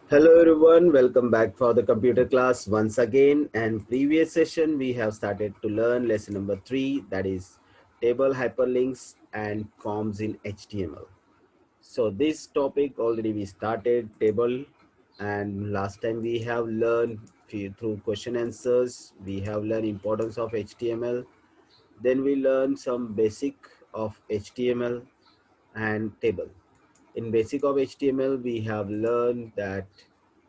Hello everyone, welcome back for the computer class once again. And previous session we have started to learn lesson number 3, that is table hyperlinks and forms in HTML. So this topic already we started table, and last time we have learned through question answers, we have learned importance of HTML. Then we learned some basic of HTML and table. In basic of HTML, we have learned that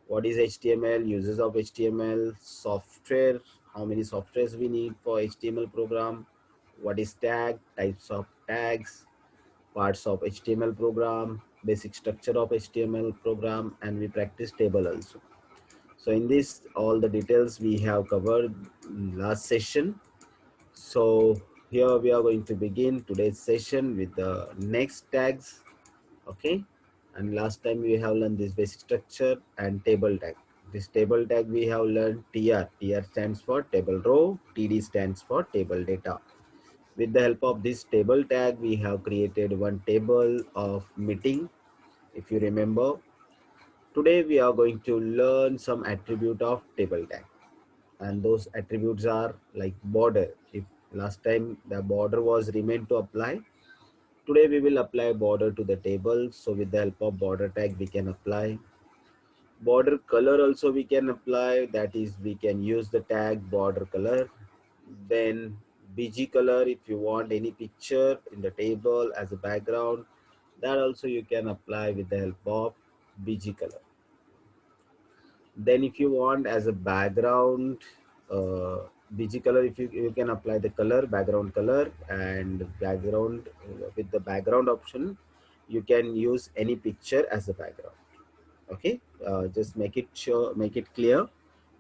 what is HTML, uses of HTML, software, how many softwares we need for HTML program, what is tag, types of tags, parts of HTML program, basic structure of HTML program, and we practice table also. So in this, all the details we have covered in last session. So here we are going to begin today's session with the next tags. Okay, and last time we have learned this basic structure and table tag. This table tag we have learned tr stands for table row, td stands for table data. With the help of this table tag we have created one table of meeting. If you remember, today we are going to learn some attribute of table tag, and those attributes are like border. If last time the border was remained to apply, today we will apply border to the table. So with the help of border tag we can apply border color also, we can apply, that is we can use the tag border color. Then bg color, if you want any picture in the table as a background, that also you can apply with the help of bg color. Then if you want as a background uh, bg color, if you can apply the color background color, and background with the background option you can use any picture as a background. Okay, just make it clear,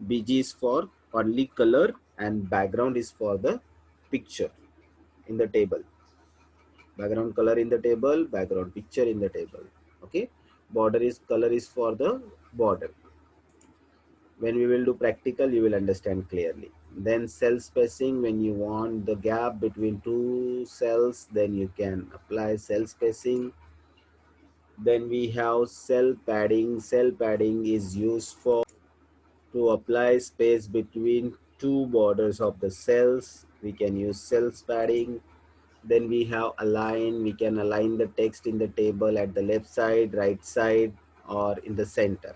bg is for only color and background is for the picture in the table. Background color in the table, background picture in the table. Okay, border is color is for the border. When we will do practical you will understand clearly. Then cell spacing, when you want the gap between two cells, then you can apply cell spacing. Then we have cell padding. Cell padding is used for to apply space between two borders of the cells. We can use cell padding. Then we have align. We can align the text in the table at the left side, right side, or in the center.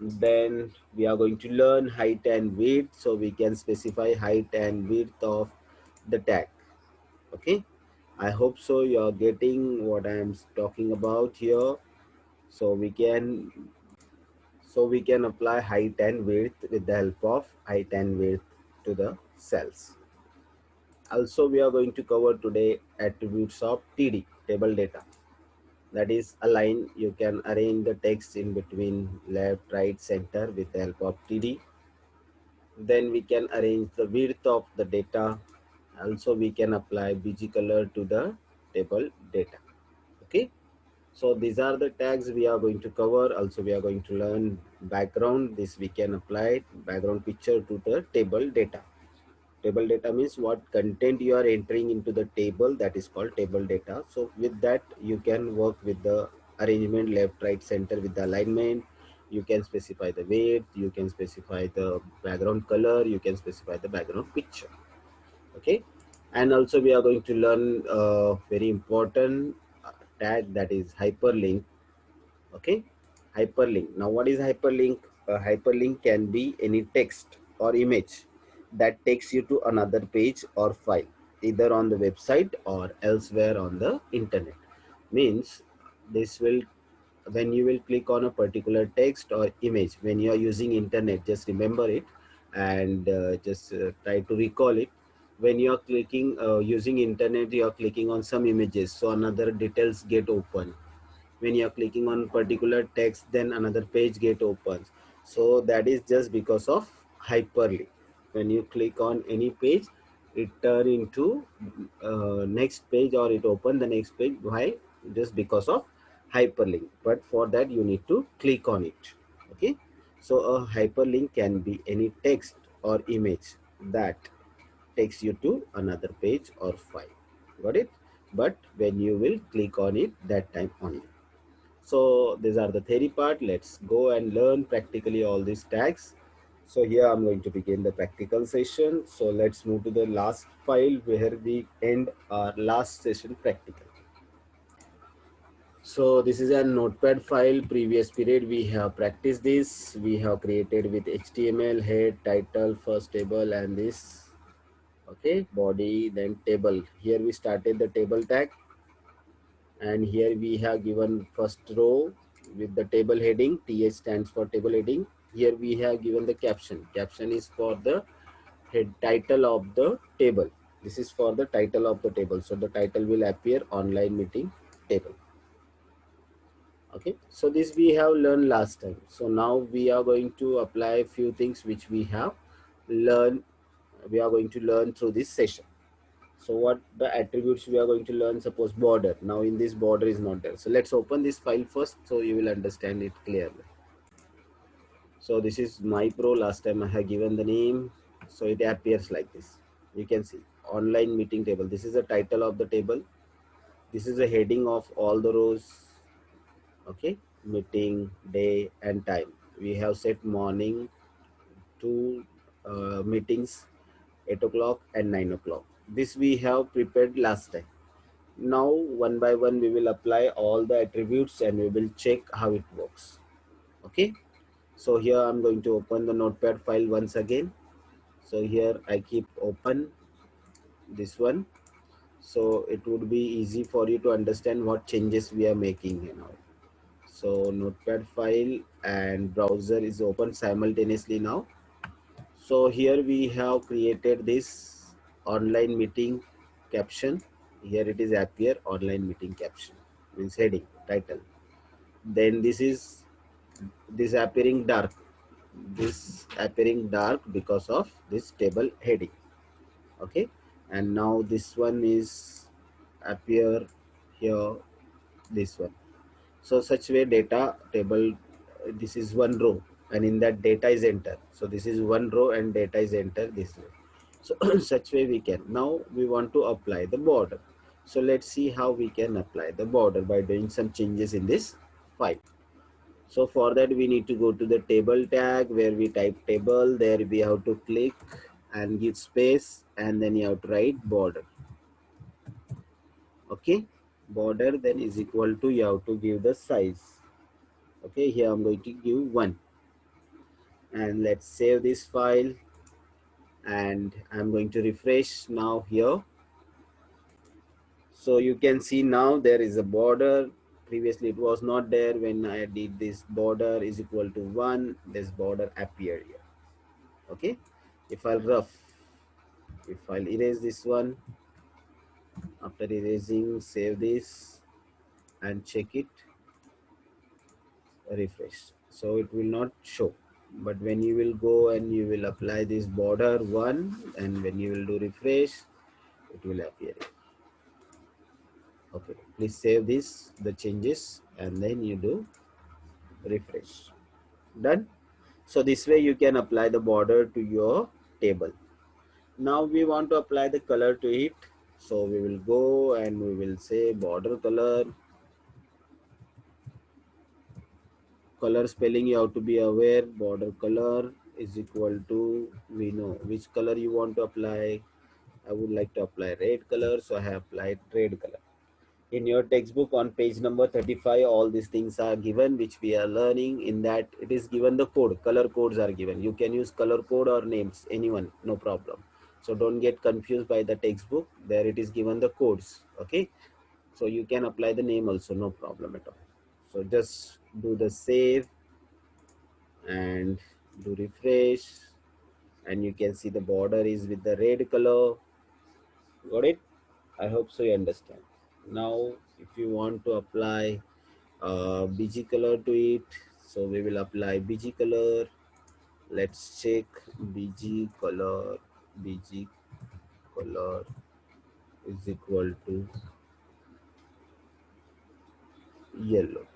Then we are going to learn height and width, so we can specify height and width of the tag. Okay, I hope so you are getting what I am talking about here. So we can apply height and width with the help of height and width to the cells. Also we are going to cover today attributes of td, table data. That is align, you can arrange the text in between left, right, center with the help of td. Then we can arrange the width of the data. Also we can apply bg color to the table data. Okay, so these are the tags we are going to cover. Also we are going to learn background. This we can apply background picture to the table data. Table data means what content you are entering into the table, that is called table data. So with that you can work with the arrangement left, right, center with the alignment. You can specify the weight, you can specify the background color, you can specify the background picture. Okay, and also we are going to learn very important tag, that is hyperlink. Okay, hyperlink. Now what is hyperlink? A hyperlink can be any text or image that takes you to another page or file, either on the website or elsewhere on the internet. Means this will, when you will click on a particular text or image when you are using internet, just remember it, and just try to recall it. When you are clicking using internet, you are clicking on some images, so another details get open. When you are clicking on particular text, then another page get opens. So that is just because of hyperlink. When you click on any page, it turn into next page, or it open the next page. Why? Just because of hyperlink. But for that you need to click on it. Okay, so a hyperlink can be any text or image that takes you to another page or file. Got it? But when you will click on it, that time only. So these are the theory part. Let's go and learn practically all these tags. So here I'm going to begin the practical session. So let's move to the last file where we end our last session practical. So this is a notepad file. Previous period we have practiced this. We have created with HTML, head, title, first table, and this, okay, body, then table. Here we started the table tag, and here we have given first row with the table heading. TH stands for table heading. Here we have given the caption. Caption is for the head title of the table. This is for the title of the table. So the title will appear online meeting table. Okay, so this we have learned last time. So now we are going to apply a few things which we have learned. We are going to learn through this session. So what the attributes we are going to learn? Suppose border. Now in this border is not there. So let's open this file first so you will understand it clearly. So this is my pro. Last time I have given the name. So it appears like this. You can see online meeting table. This is the title of the table. This is the heading of all the rows. Okay, meeting, day and time. We have set morning, two meetings, 8 o'clock and 9 o'clock. This we have prepared last time. Now one by one we will apply all the attributes and we will check how it works. Okay, so here I'm going to open the notepad file once again. So here I keep open this one, so it would be easy for you to understand what changes we are making here now. So notepad file and browser is open simultaneously now. So here we have created this online meeting caption. Here it is appear online meeting caption, means heading title. Then this appearing dark. This appearing dark because of this table heading. Okay, and now this one is appear here, this one. So such way data table, this is one row and in that data is enter. So this is one row and data is enter this way. So such way we can. Now we want to apply the border. So let's see how we can apply the border by doing some changes in this file. So for that we need to go to the table tag where we type table. There we have to click and give space and then you have to write border. Okay, border then is equal to, you have to give the size. Okay, here I'm going to give 1 and let's save this file and I'm going to refresh now here. So you can see now there is a border. Previously it was not there. When I did this, border is equal to 1, this border appeared here. Okay, if I'll erase this one, after erasing, save this and check it, refresh, so it will not show. But when you will go and you will apply this border 1 and when you will do refresh, it will appear. Okay, please save this, the changes, and then you do refresh. Done. So this way you can apply the border to your table. Now we want to apply the color to it. So we will go and we will say border color. Color spelling you have to be aware. Border color is equal to, we know which color you want to apply. I would like to apply red color, so I have applied red color. In your textbook on page number 35, all these things are given which we are learning. In that it is given the code, color codes are given. You can use color code or names, anyone, no problem. So don't get confused by the textbook. There it is given the codes. Okay, so you can apply the name also, no problem at all. So just do the save and do refresh and you can see the border is with the red color. Got it? I hope so you understand. Now if you want to apply BG color to it, so we will apply BG color. Let's check BG color. BG color is equal to yellow.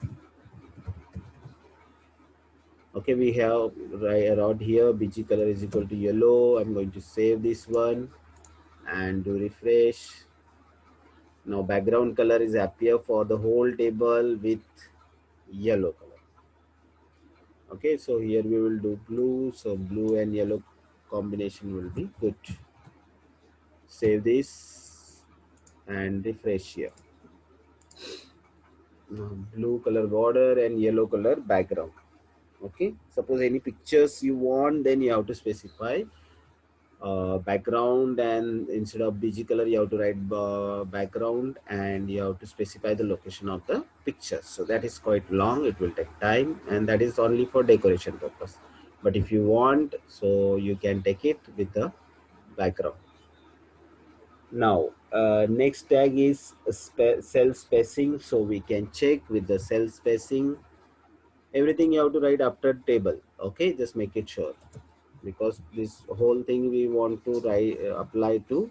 Okay, we have right around here BG color is equal to yellow. I'm going to save this one and do refresh. Now background color is appear for the whole table with yellow color. Okay, so here we will do blue. So blue and yellow combination will be good. Save this and refresh here. Now, blue color border and yellow color background. Okay, suppose any pictures you want, then you have to specify background, and instead of bg color you have to write background, and you have to specify the location of the picture. So that is quite long, it will take time, and that is only for decoration purpose. But if you want, so you can take it with the background. Now next tag is cell spacing. So we can check with the cell spacing. Everything you have to write after table. Okay, just make it sure, because this whole thing we want to write apply to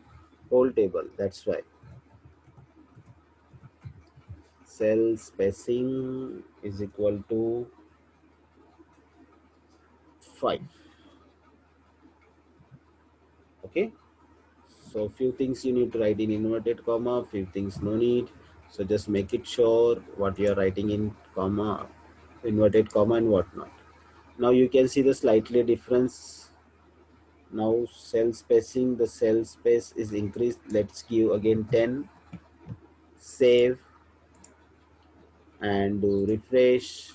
whole table. That's why cell spacing is equal to 5. Okay, so few things you need to write in inverted comma, few things no need. So just make it sure what you are writing in comma, inverted comma, and whatnot. Now you can see the slightly difference. Now cell spacing, the cell space is increased. Let's give again 10. Save and do refresh.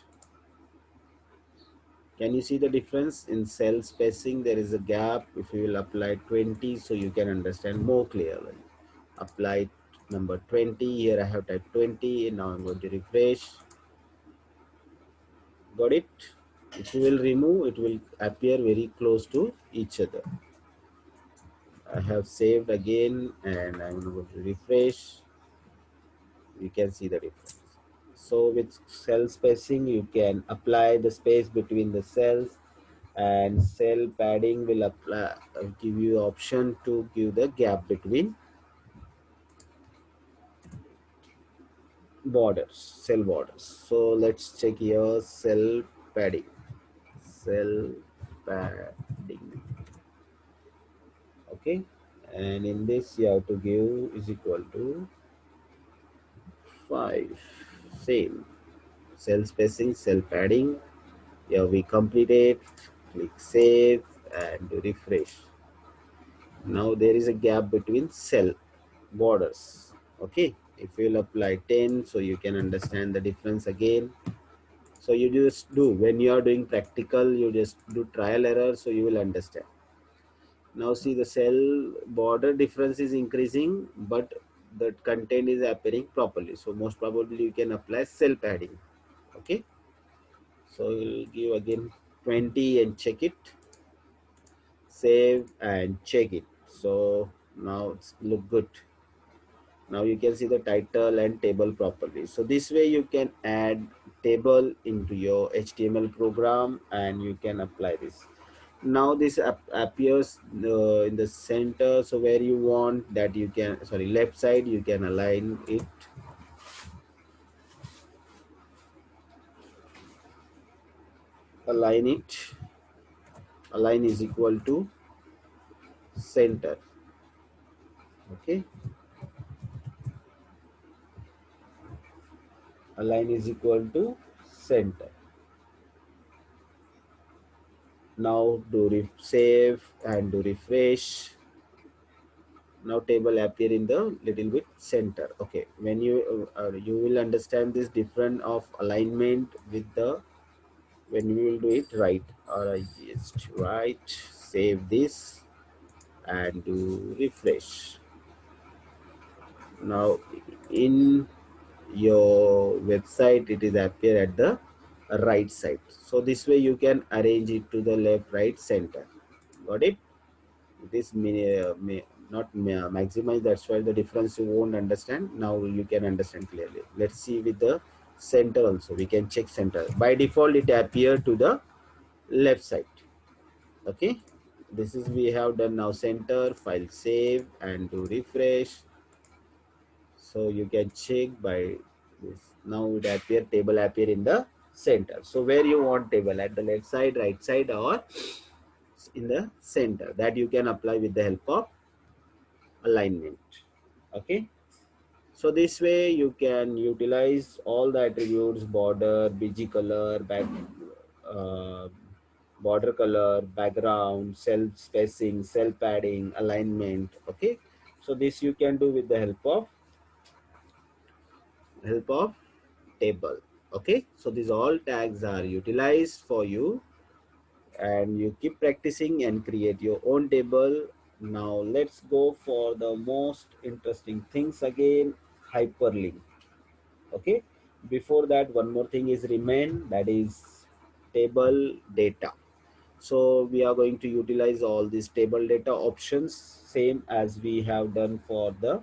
Can you see the difference in cell spacing? There is a gap. If you will apply 20, so you can understand more clearly. Apply number 20. Here I have typed 20. Now I'm going to refresh. Got it? If you will remove, it will appear very close to each other. I have saved again, and I'm going to refresh. You can see the difference. So with cell spacing, you can apply the space between the cells, and cell padding will apply, give you option to give the gap between borders, cell borders. So let's check here cell padding. Cell padding. Okay, and in this you have to give is equal to 5. Same cell spacing, cell padding. Yeah, we completed. Click save and refresh. Now there is a gap between cell borders. Okay, if you'll apply 10, so you can understand the difference again. So you just do, when you are doing practical, you just do trial error, so you will understand. Now see, the cell border difference is increasing, but the content is appearing properly. So most probably you can apply cell padding. Okay, so you'll give again 20 and check it, save and check it. So now it's look good. Now you can see the title and table properly. So this way you can add table into your HTML program, and you can apply this. Now this appears in the center. So where you want that, you can, sorry, left side, you can align it. Align it. Align is equal to center. Okay. Align is equal to center. Now do save and do refresh. Now table appear in the little bit center. Okay, when you will understand this different of alignment with the, when you will do it right. Or I just right, save this and do refresh. Now in your website it is appear at the right side. So this way you can arrange it to the left, right, center. Got it? This may not maximize, that's why the difference you won't understand. Now you can understand clearly. Let's see with the center also, we can check center. By default it appear to the left side. Okay, this is we have done. Now center, file save and do refresh. So you can check by this. Now it appear, table appear in the center. So where you want table, at the left side, right side, or in the center, that you can apply with the help of alignment. Okay, So this way you can utilize all the attributes: border, bg color, uh, border color, background, cell spacing, cell padding, alignment. Okay, so this you can do with the help of table. Okay, so these all tags are utilized for you, and you keep practicing and create your own table. Now let's go for the most interesting things again: hyperlink. Okay, before that, one more thing is remain, that is table data. So we are going to utilize all these table data options, same as we have done for the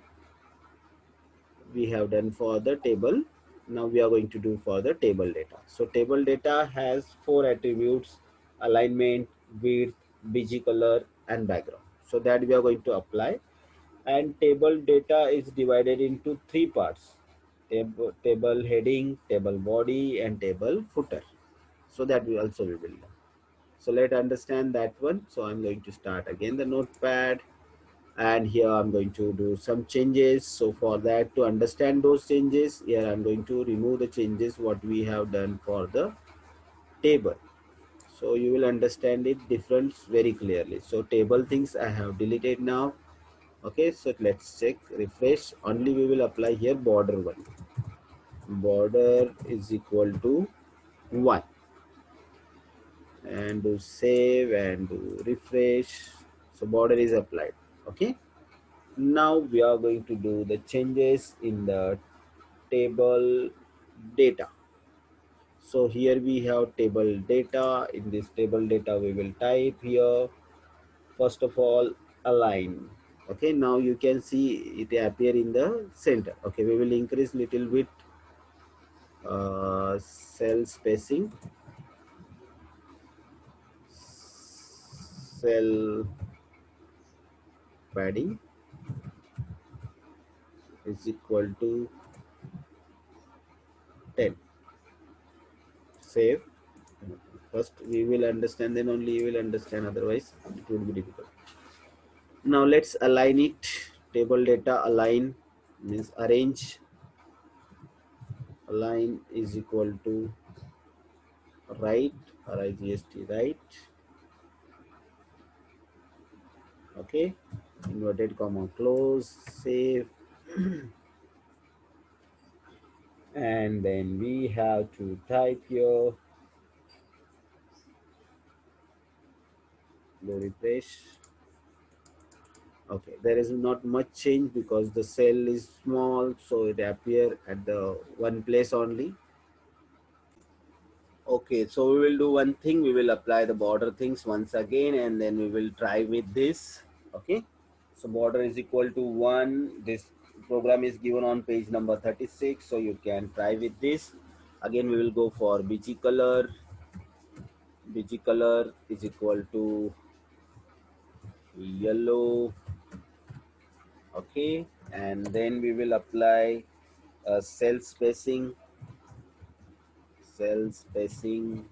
table. Now we are going to do for the table data. So table data has four attributes: alignment, width, bg color, and background. So that we are going to apply. And table data is divided into three parts: table heading, table body, and table footer. So that we will learn. So let's understand that one. So I'm going to start again the notepad, and here I'm going to do some changes. So for that, to understand those changes, here I'm going to remove the changes what we have done for the table. So you will understand it difference very clearly. So table things I have deleted now. Okay, so let's check, refresh. Only we will apply here border one. Border is equal to 1, and do save and do refresh. So border is applied. Okay, now we are going to do the changes in the table data. So here we have table data. In this table data we will type here, first of all, align. Okay, now you can see it appear in the center. Okay, we will increase little bit cell spacing, cell padding is equal to 10. Save. First we will understand, then only you will understand, otherwise it would be difficult. Now let's align it. Table data align means arrange. Align is equal to right, RIGST, right. Okay, inverted comma close, save. And then we have to type here, the refresh. Okay, there is not much change because the cell is small, so it appear at the one place only. Okay, so we will do one thing. We will apply the border things once again, and then we will try with this. Okay, so border is equal to 1. This program is given on page number 36, so you can try with this. Again, we will go for BG color. BG color is equal to yellow. Okay, and then we will apply cell spacing. Cell spacing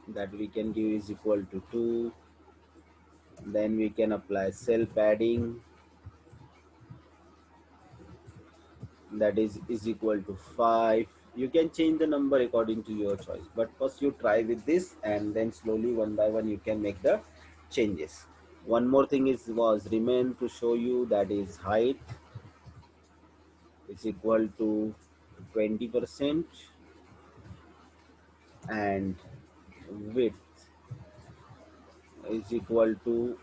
that we can give is equal to 2. Then we can apply cell padding, that is equal to 5. You can change the number according to your choice, but first you try with this, and then slowly one by one you can make the changes. One more thing was remain to show you, that is height is equal to 20%, and width is equal to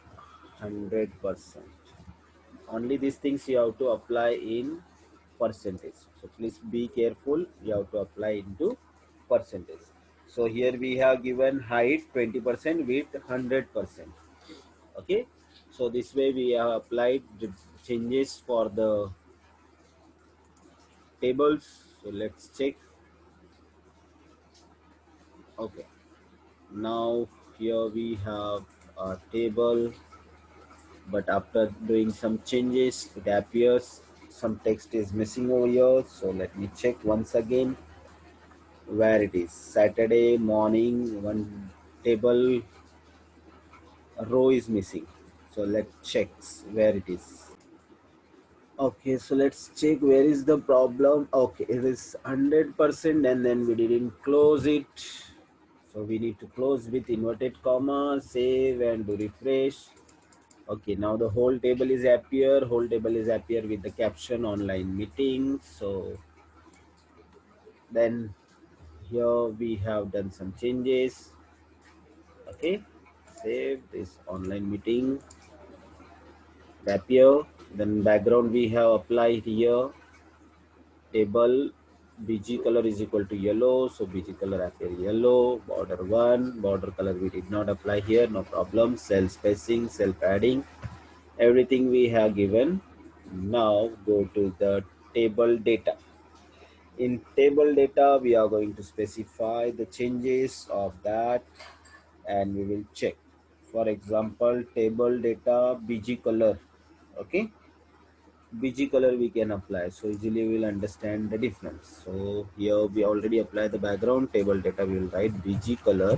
100%. Only these things you have to apply in percentage, so please be careful, you have to apply into percentage. So here we have given height 20%, width 100%. Okay, so this way we have applied the changes for the tables. So let's check. Okay, now here we have a table, but after doing some changes it appears some text is missing over here. So let me check once again where it is. Saturday morning, one table row is missing. So let's check where it is. Okay, so let's check where is the problem. Okay, it is 100% and then we didn't close it. So we need to close with inverted comma, save and do refresh. Okay, now the whole table is appear. Whole table is appear with the caption online meeting. So then here we have done some changes. Okay, save this online meeting appear. Then background we have applied here. Table bg color is equal to yellow, so bg color appear yellow. Border 1 border color we did not apply here, no problem. Cell spacing, cell padding, everything we have given. Now go to the table data. In table data we are going to specify the changes of that and we will check. For example, table data bg color. Okay, bg color we can apply, so easily we will understand the difference. So here we already apply the background table data. We will write bg color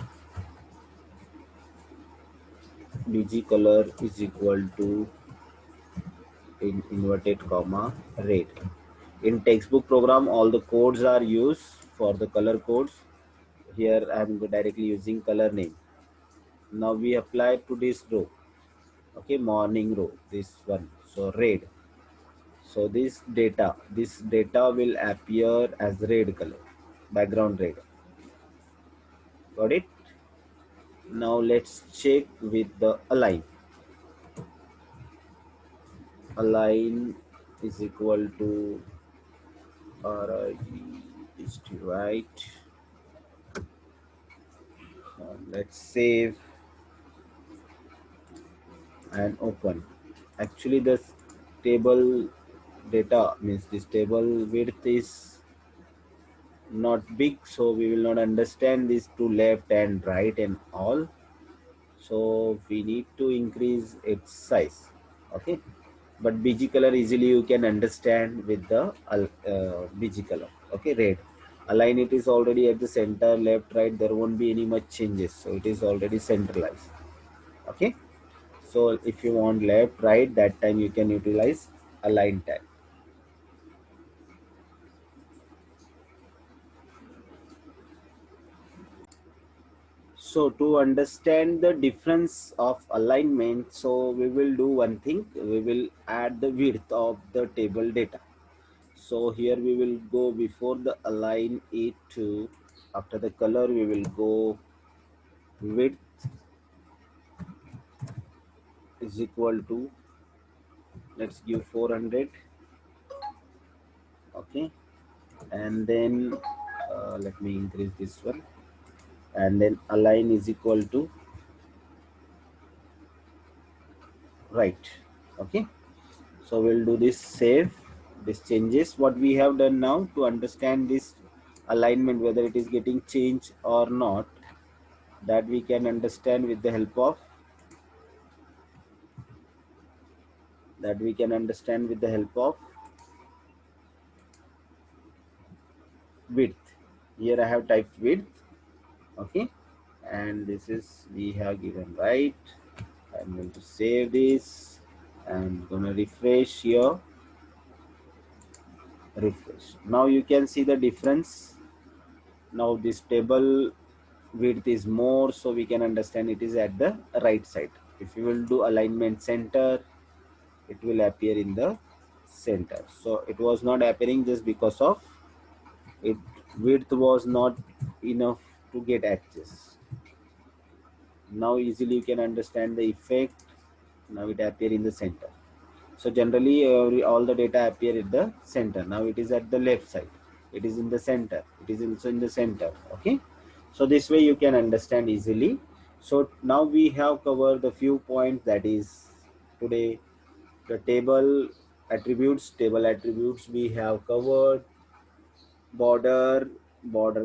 is equal to, in inverted comma, red. In textbook program all the codes are used for the color codes. Here I am directly using color name. Now we apply to this row. Okay, morning row, this one, so red. So this data will appear as red color, background red. Got it? Now let's check with the align. Align is equal to is to right. Let's save and open. Actually this table data means this table width is not big, so we will not understand this to left and right and all. So we need to increase its size. Okay, but bg color easily you can understand with the bg color. Okay, red. Align, it is already at the center, left right there won't be any much changes, so it is already centralized. Okay, so if you want left right, that time you can utilize align tag. So to understand the difference of alignment, so we will do one thing. We will add the width of the table data. So here we will go before the align it to, after the color we will go width is equal to, let's give 400. Okay, and then let me increase this one, and then align is equal to right. Okay, so we'll do this, save this changes what we have done. Now to understand this alignment whether it is getting changed or not, that we can understand with the help of width. Here I have typed width. Okay, and this is we have given right. I'm going to save this. I'm gonna refresh here. Refresh. Now you can see the difference. Now this table width is more, so we can understand it is at the right side. If you will do alignment center, it will appear in the center. So it was not appearing just because of it width was not enough to get access. Now easily you can understand the effect. Now it appear in the center. So generally all the data appear at the center. Now it is at the left side, it is in the center, it is also in the center. Okay, so this way you can understand easily. So now we have covered the few points, that is today the table attributes we have covered. Border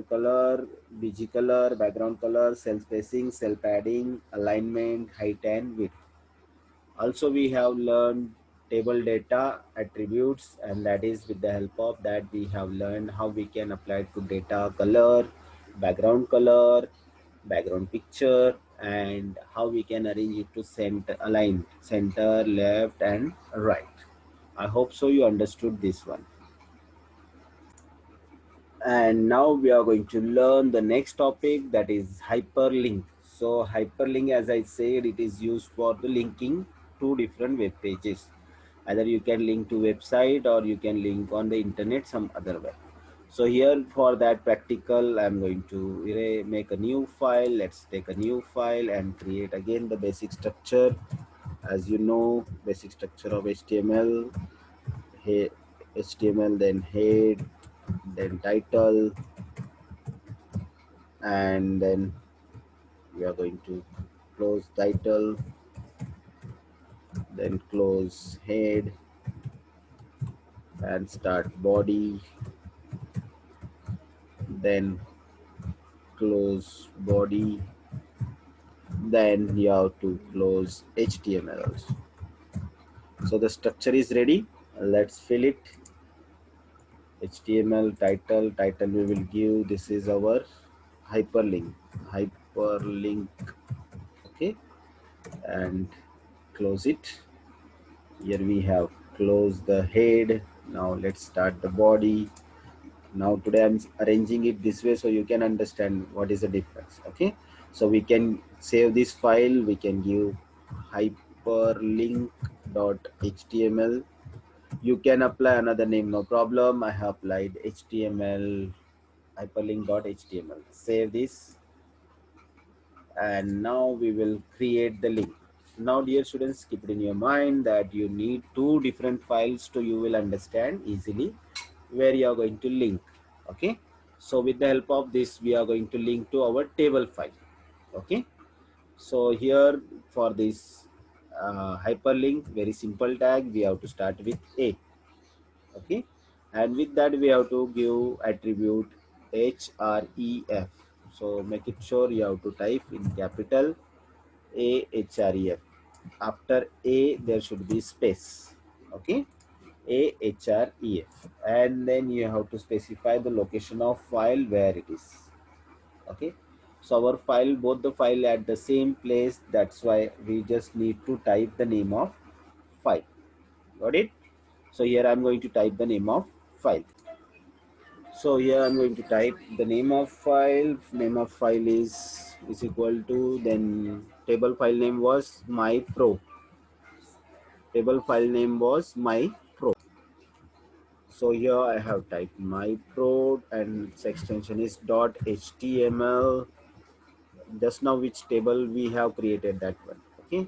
color, bg color, background color, cell spacing, cell padding, alignment, height and width. Also we have learned table data attributes, and that is with the help of that we have learned how we can apply it to data color, background picture, and how we can arrange it to center, align center, left and right. I hope so you understood this one. And now we are going to learn the next topic, that is hyperlink. So hyperlink, as I said, it is used for the linking two different web pages. Either you can link to website or you can link on the internet some other way. So here for that practical, I'm going to make a new file. Let's take a new file and create again the basic structure. As you know, basic structure of HTML, HTML, then head, then title, and then we are going to close title, then close head and start body, then close body, then you have to close HTML also. So the structure is ready. Let's fill it. HTML title we will give, this is our hyperlink, okay, and close it. Here we have closed the head. Now let's start the body. Now today I'm arranging it this way so you can understand what is the difference. Okay, so we can save this file. We can give hyperlink.html. You can apply another name, no problem. I have applied HTML hyperlink.html. Save this, and now we will create the link. Now dear students, keep it in your mind that you need two different files to you will understand easily where you are going to link. Okay, so with the help of this we are going to link to our table file. Okay, so here for this hyperlink, very simple tag, we have to start with a. Okay, and with that we have to give attribute href. So make it sure you have to type in capital a href. After a there should be space. Okay, a href, and then you have to specify the location of file where it is. Okay, so our file, both the file at the same place, that's why we just need to type the name of file. Got it? So here I'm going to type the name of file. So here I'm going to type the name of file. Name of file is equal to, then table file name was my pro. Table file name was my pro. So here I have typed my pro and its extension is .html. Just now which table we have created, that one. Okay,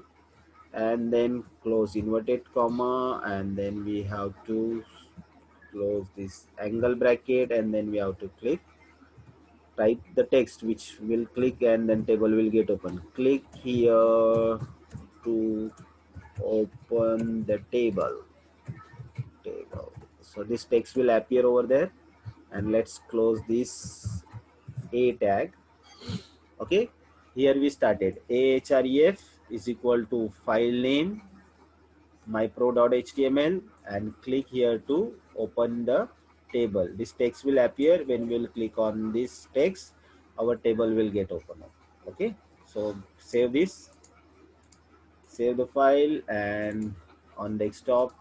and then close inverted comma, and then we have to close this angle bracket, and then we have to click, type the text which will click, and then table will get open. Click here to open the table. So this text will appear over there, and let's close this a tag. Okay, here we started ahref is equal to file name mypro.html, and click here to open the table. This text will appear. When we'll click on this text, our table will get open up. Okay, so save this, save the file, and on desktop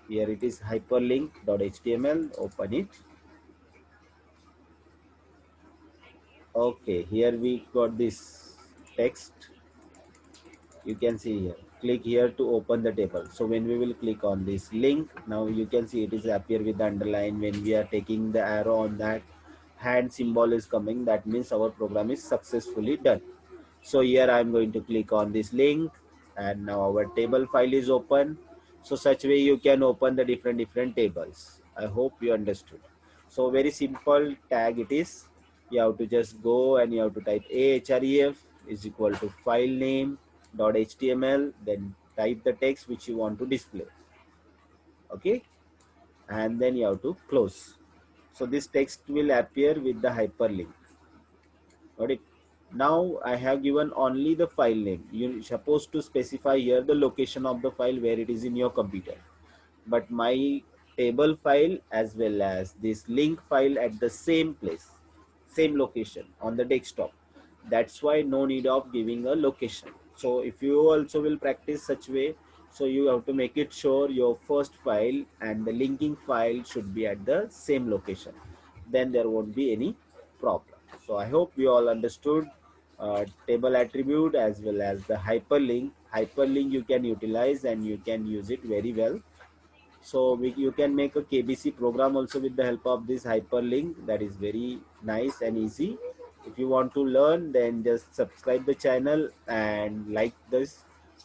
here it is hyperlink.html. Open it. Okay, here we got this text. You can see here, click here to open the table. So when we will click on this link, now you can see it is appear with the underline. When we are taking the arrow on that, hand symbol is coming, that means our program is successfully done. So here I am going to click on this link, and now our table file is open. So such way you can open the different tables. I hope you understood. So very simple tag it is. You have to just go and you have to type ahref is equal to file name .html, then type the text which you want to display. Okay, and then you have to close. So this text will appear with the hyperlink. Got it? Now I have given only the file name. You're supposed to specify here the location of the file where it is in your computer. But my table file as well as this link file at the same place, same location on the desktop. That's why no need of giving a location. So if you also will practice such way, So you have to make it sure your first file and the linking file should be at the same location. Then there won't be any problem. So I hope we all understood table attribute as well as the hyperlink. Hyperlink you can utilize and you can use it very well. So you can make a KBC program also with the help of this hyperlink. That is very nice and easy. If you want to learn, then just subscribe the channel and like this.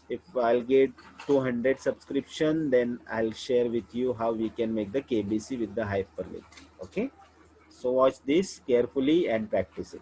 If I'll get 200 subscription, then I'll share with you how we can make the KBC with the hyperlink. Okay. So watch this carefully and practice it.